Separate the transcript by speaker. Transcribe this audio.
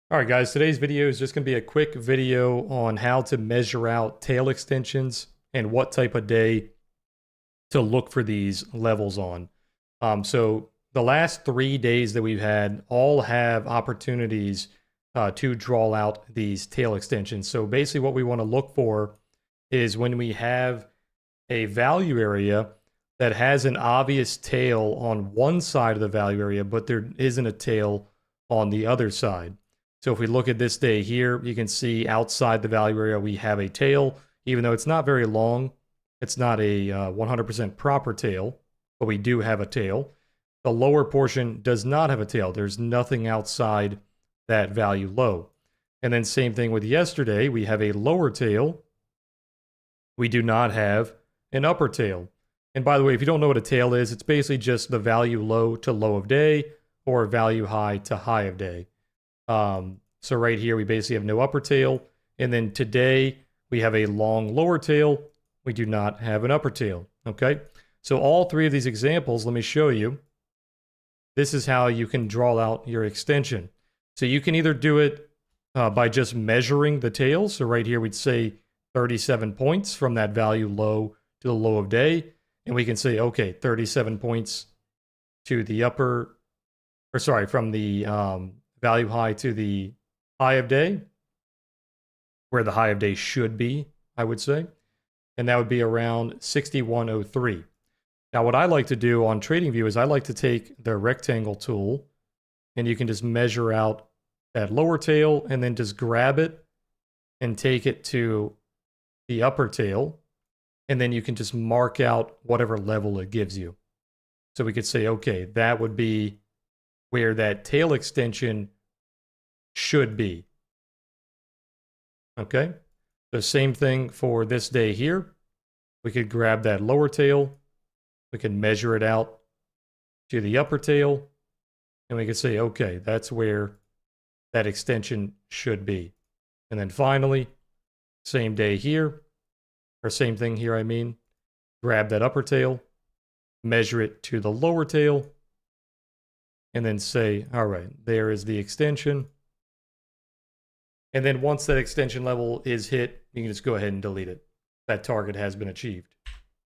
Speaker 1: All right, guys, today's video is just going to be a quick video on how to measure out tail extensions and what type of day to look for these levels on. So the last 3 days that we've had all have opportunities to draw out these tail extensions. So basically what we want to look for is when we have a value area that has an obvious tail on one side of the value area, but there isn't a tail on the other side. So if we look at this day here, you can see outside the value area, we have a tail, even though it's not very long. It's not a 100% proper tail, but we do have a tail. The lower portion does not have a tail. There's nothing outside that value low. And then same thing with yesterday, we have a lower tail. We do not have an upper tail. And by the way, if you don't know what a tail is, it's basically just the value low to low of day or value high to high of day. So right here, we basically have no upper tail. And then today, we have a long lower tail. We do not have an upper tail, okay? So all three of these examples, let me show you. This is how you can draw out your extension. So you can either do it by just measuring the tail. So right here, we'd say 37 points from that value low to the low of day. And we can say, okay, 37 points to the upper, or sorry, from the value high to the high of day, where the high of day should be, I would say. And that would be around 6103. Now, what I like to do on TradingView is I like to take the rectangle tool, and you can just measure out that lower tail and then just grab it and take it to the upper tail. And then you can just mark out whatever level it gives you. So we could say, okay, that would be where that tail extension should be. Okay, the same thing for this day here. We could grab that lower tail, we can measure it out to the upper tail, and we could say, okay, that's where that extension should be. And then finally, same day here, or same thing here, I mean, grab that upper tail, measure it to the lower tail, and then say, all right, there is the extension. And then once that extension level is hit, you can just go ahead and delete it. That target has been achieved.